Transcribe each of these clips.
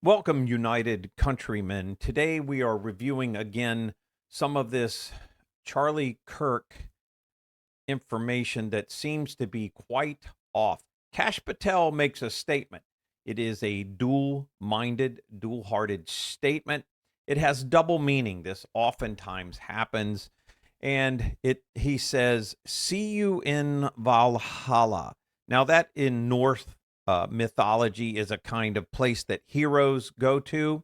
Welcome, United Countrymen. Today we are reviewing again some of this Charlie Kirk information that seems to be quite off. Cash Patel makes a statement. It is a dual-minded, dual-hearted statement. It has double meaning. This oftentimes happens. And he says, "See you in Valhalla." Now, that in Norse mythology is a kind of place that heroes go to.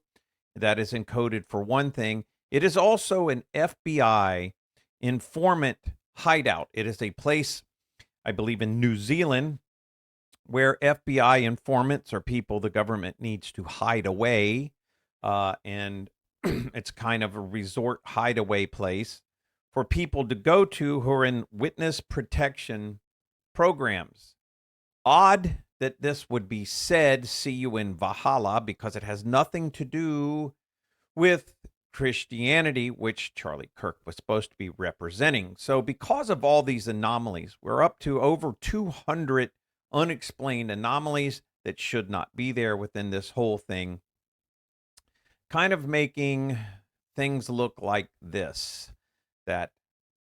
That is encoded for one thing. It is also an FBI informant hideout. It is a place, I believe, in New Zealand where FBI informants are people the government needs to hide away. And it's kind of a resort hideaway place for people to go to who are in witness protection programs. Odd that this would be said, "See you in Valhalla," because it has nothing to do with Christianity, which Charlie Kirk was supposed to be representing. So because of all these anomalies, we're up to over 200 unexplained anomalies that should not be there within this whole thing, kind of making things look like this, that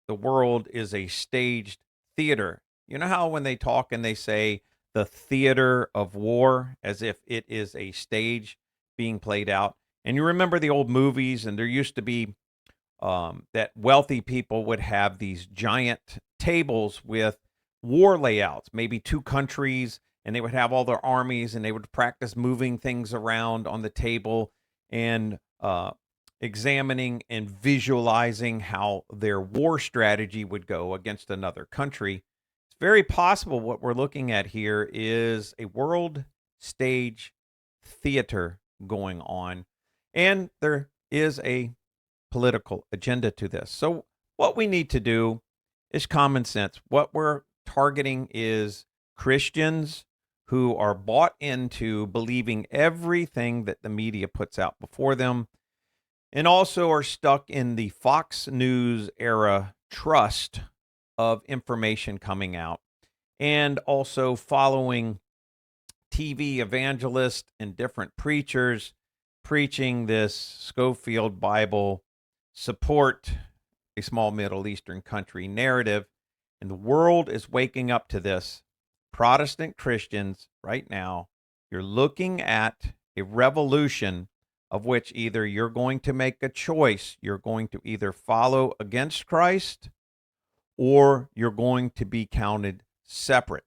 the world is a staged theater. You know how when they talk and they say the theater of war, as if it is a stage being played out? And you remember the old movies, and there used to be that wealthy people would have these giant tables with war layouts, maybe two countries, and they would have all their armies, and they would practice moving things around on the table and examining and visualizing how their war strategy would go against another country. It's very possible what we're looking at here is a world stage theater going on, and there is a political agenda to this. So what we need to do is common sense. What we're targeting is Christians who are bought into believing everything that the media puts out before them, and also are stuck in the Fox News era trust of information coming out, and also following TV evangelists and different preachers preaching this Schofield Bible support a small Middle Eastern country narrative. And the world is waking up to this. Protestant Christians right now, you're looking at a revolution of which either you're going to make a choice. You're going to either follow against Christ or you're going to be counted separate.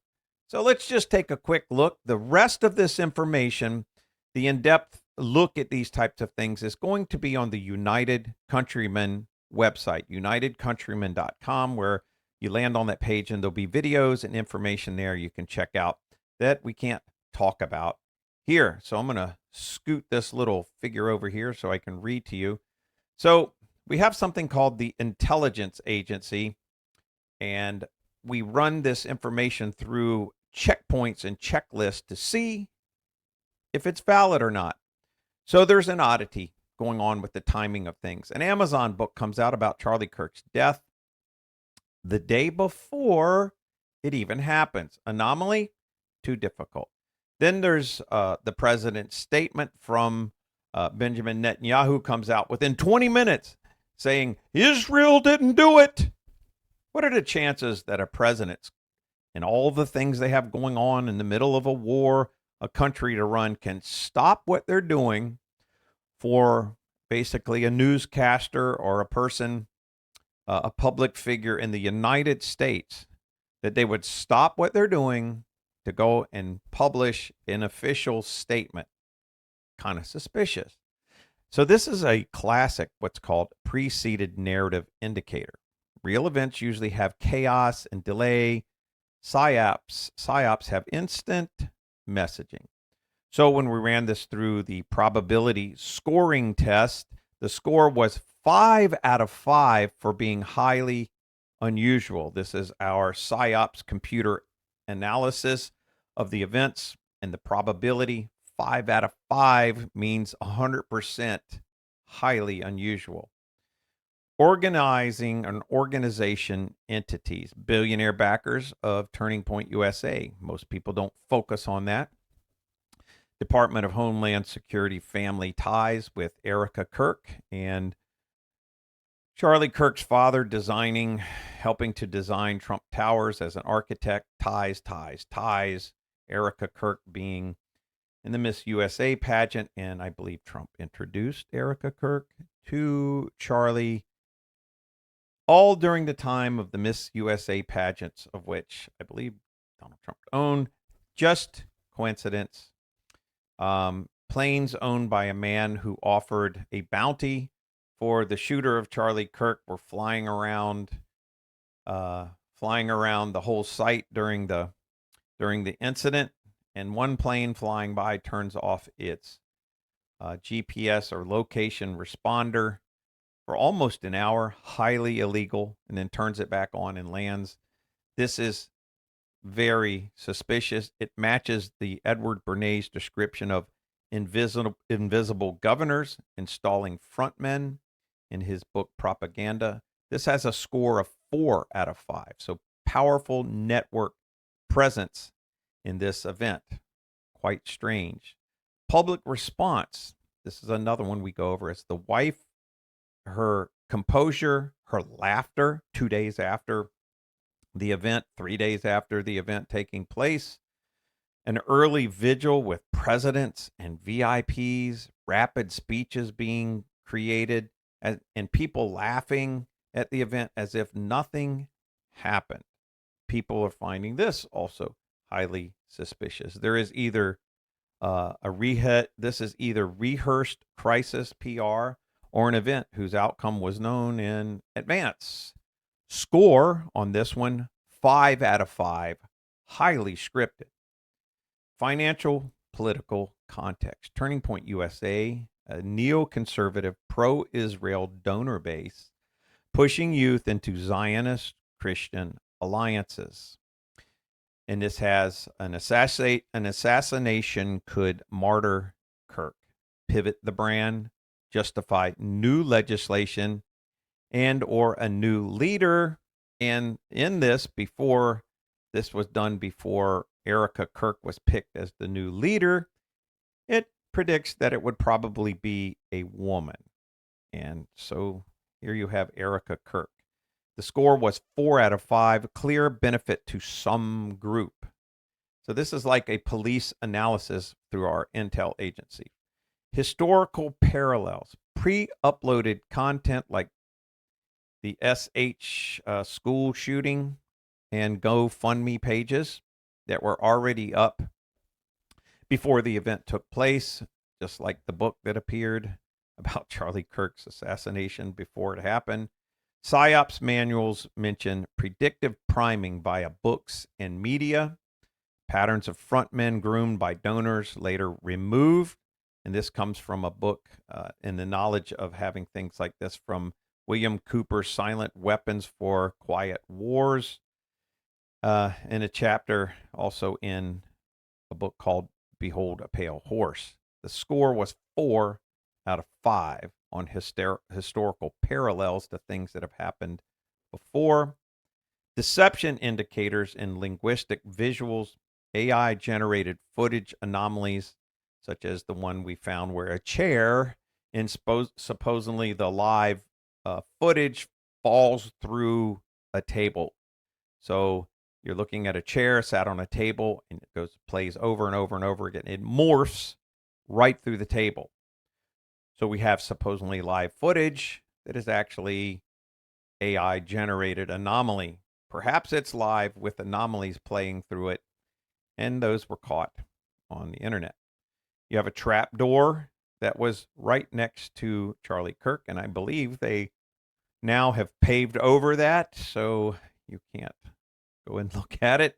So let's just take a quick look. The rest of this information, the in-depth look at these types of things, is going to be on the United Countrymen website, unitedcountrymen.com, where you land on that page and there'll be videos and information there you can check out that we can't talk about here. So I'm going to scoot this little figure over here so I can read to you. So we have something called the intelligence agency, and we run this information through checkpoints and checklists to see if it's valid or not. So there's an oddity going on with the timing of things. An Amazon book comes out about Charlie Kirk's death the day before it even happens. Anomaly? Too difficult. Then there's the president's statement from Benjamin Netanyahu comes out within 20 minutes saying, Israel didn't do it. What are the chances that a president and all the things they have going on in the middle of a war, a country to run, can stop what they're doing for basically a newscaster or a person, a public figure in the United States, that they would stop what they're doing to go and publish an official statement? Kind of suspicious. So this is a classic, what's called preceded narrative indicator. Real events usually have chaos and delay. Psyops have instant messaging. So when we ran this through the probability scoring test, the score was 5 out of 5 for being highly unusual. This is our psyops computer analysis of the events, and the probability 5 out of 5 means 100% highly unusual. Organizing an organization entities, billionaire backers of Turning Point USA. Most people don't focus on that. Department of Homeland Security family ties with Erica Kirk and Charlie Kirk's father helping to design Trump Towers as an architect. Ties. Erica Kirk being in the Miss USA pageant, and I believe Trump introduced Erica Kirk to Charlie, all during the time of the Miss USA pageants, of which I believe Donald Trump owned. Just coincidence. Planes owned by a man who offered a bounty for the shooter of Charlie Kirk were flying around the whole site during the incident, and one plane flying by turns off its GPS or location responder for almost an hour, highly illegal, and then turns it back on and lands. This is very suspicious. It matches the Edward Bernays description of invisible governors installing frontmen in his book Propaganda. This has a score of 4 out of 5. So powerful network presence in this event. Quite strange. Public response. This is another one we go over. It's the wife, her composure, her laughter 2 days after the event, 3 days after the event taking place, an early vigil with presidents and VIPs, rapid speeches being created, and people laughing at the event as if nothing happened. People are finding this also highly suspicious. There is either this is either rehearsed crisis PR or an event whose outcome was known in advance. Score on this one, 5 out of 5, highly scripted. Financial, political context. Turning Point USA, a neoconservative pro-Israel donor base pushing youth into Zionist Christian alliances. And this has an assassination could martyr Kirk, pivot the brand, justify new legislation and or a new leader. And in this, before this was done, before Erica Kirk was picked as the new leader, it predicts that it would probably be a woman. And so here you have Erica Kirk. The score was 4 out of 5, clear benefit to some group. So this is like a police analysis through our intel agency. Historical parallels, pre-uploaded content like the SH school shooting and GoFundMe pages that were already up before the event took place, just like the book that appeared about Charlie Kirk's assassination before it happened. PSYOPs manuals mention predictive priming via books and media, patterns of frontmen groomed by donors later removed. And this comes from a book in the knowledge of having things like this from William Cooper's Silent Weapons for Quiet Wars, in a chapter also in a book called Behold a Pale Horse. The score was 4 out of 5 on historical parallels to things that have happened before. Deception indicators in linguistic visuals, AI-generated footage anomalies, such as the one we found where a chair in supposedly the live footage falls through a table. So you're looking at a chair sat on a table, and it plays over and over and over again. It morphs right through the table. So we have supposedly live footage that is actually AI generated anomaly. Perhaps it's live with anomalies playing through it, and those were caught on the internet. You have a trap door that was right next to Charlie Kirk, and I believe they now have paved over that, so you can't go and look at it.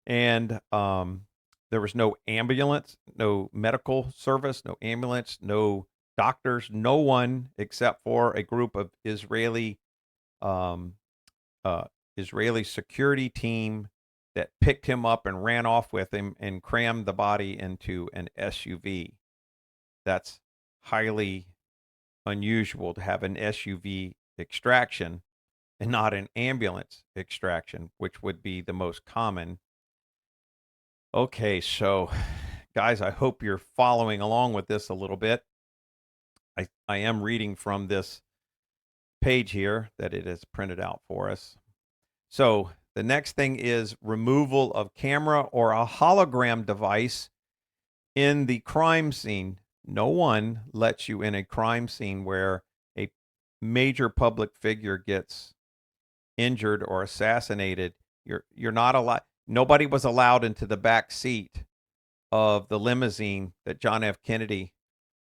And there was no ambulance, no medical service, no ambulance, no doctors, no one except for a group of Israeli security team that picked him up and ran off with him and crammed the body into an SUV. That's highly unusual to have an SUV extraction and not an ambulance extraction, which would be the most common. Okay, so Guys, I hope you're following along with this a little bit. I am reading from this page here that it has printed out for us. So the next thing is removal of camera or a hologram device in the crime scene. No one lets you in a crime scene where a major public figure gets injured or assassinated. You're not allowed. Nobody was allowed into the back seat of the limousine that John F. Kennedy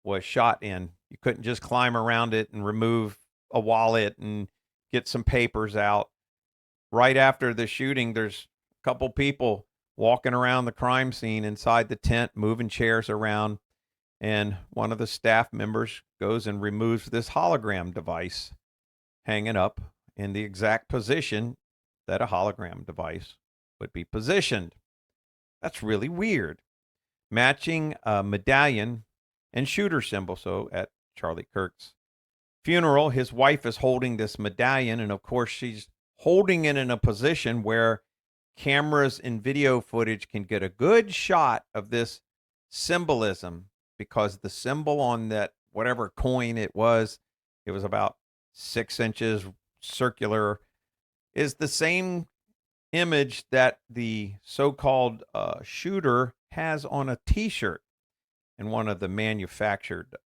was shot in. You couldn't just climb around it and remove a wallet and get some papers out. Right after the shooting, there's a couple people walking around the crime scene inside the tent, moving chairs around. And one of the staff members goes and removes this hologram device hanging up in the exact position that a hologram device would be positioned. That's really weird. Matching a medallion and shooter symbol. So at Charlie Kirk's funeral, his wife is holding this medallion, and of course, she's holding it in a position where cameras and video footage can get a good shot of this symbolism, because the symbol on that whatever coin it was about 6 inches circular, is the same image that the so-called shooter has on a T-shirt. And one of the manufactured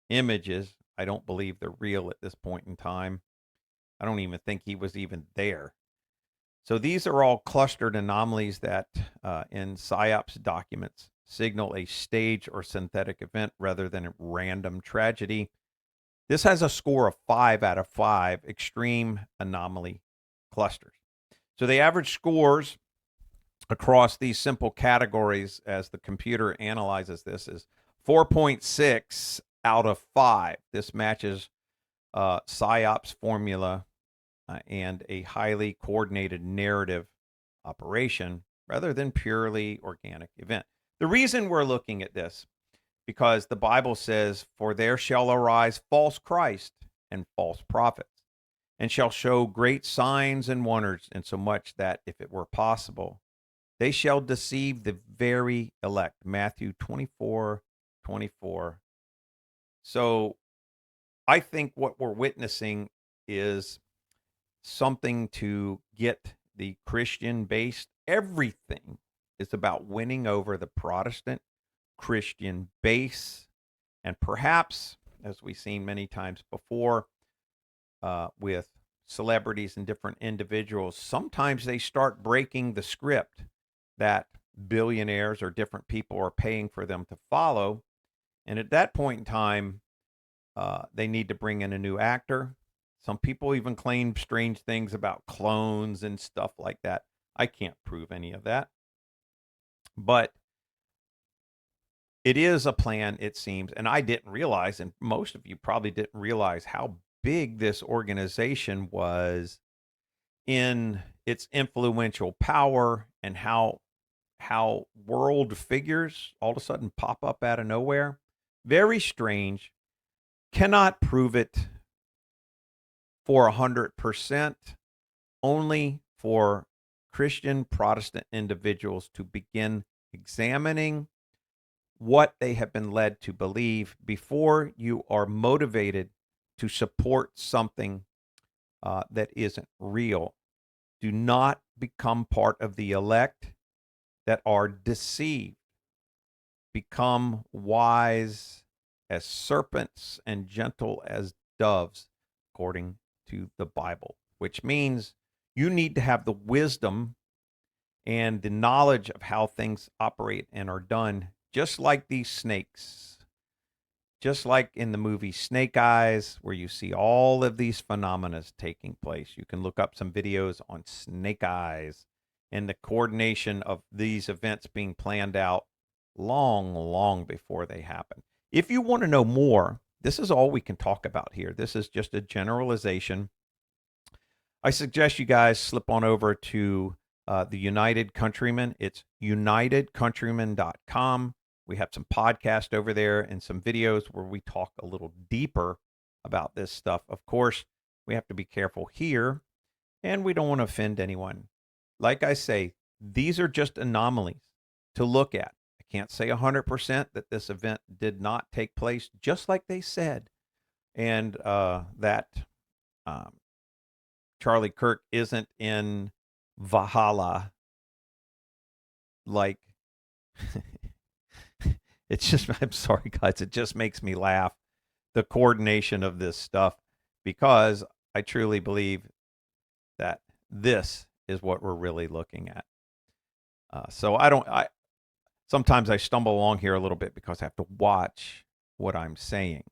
images, I don't believe they're real at this point in time. I don't even think he was even there. So these are all clustered anomalies that in PSYOPs documents signal a stage or synthetic event rather than a random tragedy. This has a score of 5 out of 5 extreme anomaly clusters. So the average scores across these simple categories as the computer analyzes this is 4.6 out of 5. This matches PSYOPs formula and a highly coordinated narrative operation rather than purely organic event. The reason we're looking at this, because the Bible says, "For there shall arise false Christ and false prophets, and shall show great signs and wonders, insomuch that, if it were possible, they shall deceive the very elect." Matthew 24:24. So I think what we're witnessing is something to get the Christian based. Everything is about winning over the Protestant Christian base. And perhaps, as we've seen many times before with celebrities and different individuals, sometimes they start breaking the script that billionaires or different people are paying for them to follow. And at that point in time, they need to bring in a new actor. Some people even claim strange things about clones and stuff like that. I can't prove any of that. But it is a plan, it seems. And I didn't realize, and most of you probably didn't realize, how big this organization was in its influential power, and how world figures all of a sudden pop up out of nowhere. Very strange. Cannot prove it for 100%, only for Christian Protestant individuals to begin examining what they have been led to believe before you are motivated to support something that isn't real. Do not become part of the elect that are deceived. Become wise as serpents and gentle as doves, according to the Bible, which means you need to have the wisdom and the knowledge of how things operate and are done, just like these snakes, just like in the movie Snake Eyes, where you see all of these phenomena taking place. You can look up some videos on Snake Eyes and the coordination of these events being planned out long before they happen. If you want to know more, this is all we can talk about here. This is just a generalization. I suggest you guys slip on over to the United Countrymen. It's unitedcountrymen.com. We have some podcasts over there and some videos where we talk a little deeper about this stuff. Of course, we have to be careful here, and we don't want to offend anyone. Like I say, these are just anomalies to look at. I can't say 100% that this event did not take place just like they said, and that um, Charlie Kirk isn't in Valhalla. Like, it's just, I'm sorry, guys, it just makes me laugh, the coordination of this stuff, because I truly believe that this is what we're really looking at. So sometimes I stumble along here a little bit because I have to watch what I'm saying.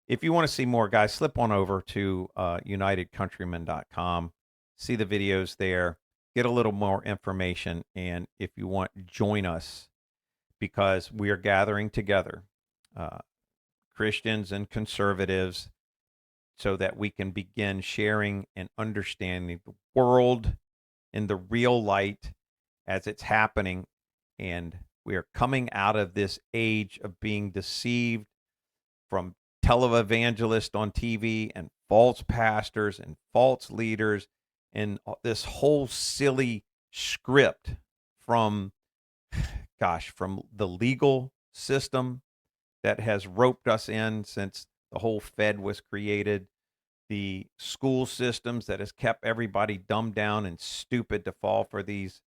If you want to see more, guys, slip on over to unitedcountrymen.com, see the videos there, get a little more information, and if you want, join us, because we are gathering together, uh, Christians and conservatives, so that we can begin sharing and understanding the world in the real light as it's happening. And we are coming out of this age of being deceived from televangelists on TV and false pastors and false leaders and this whole silly script from, from the legal system that has roped us in since the whole Fed was created, the school systems that has kept everybody dumbed down and stupid to fall for these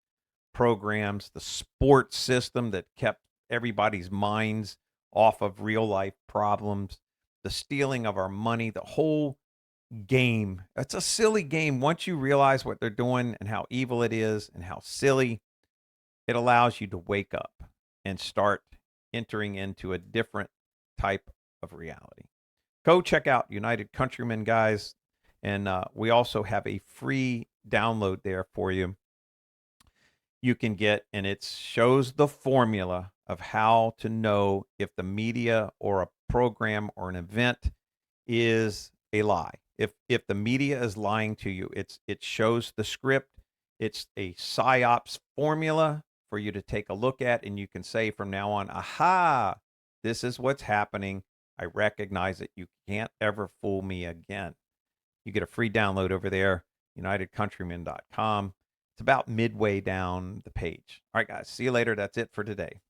programs, the sports system that kept everybody's minds off of real life problems, the stealing of our money, the whole game. It's a silly game. Once you realize what they're doing and how evil it is and how silly, it allows you to wake up and start entering into a different type of reality. Go check out United Countrymen, guys. And we also have a free download there for you. You can get, and it shows the formula of how to know if the media or a program or an event is a lie. If the media is lying to you, it shows the script. It's a psyops formula for you to take a look at, and you can say from now on, aha, this is what's happening. I recognize it. You can't ever fool me again. You get a free download over there, unitedcountrymen.com. It's about midway down the page. All right, guys, see you later. That's it for today.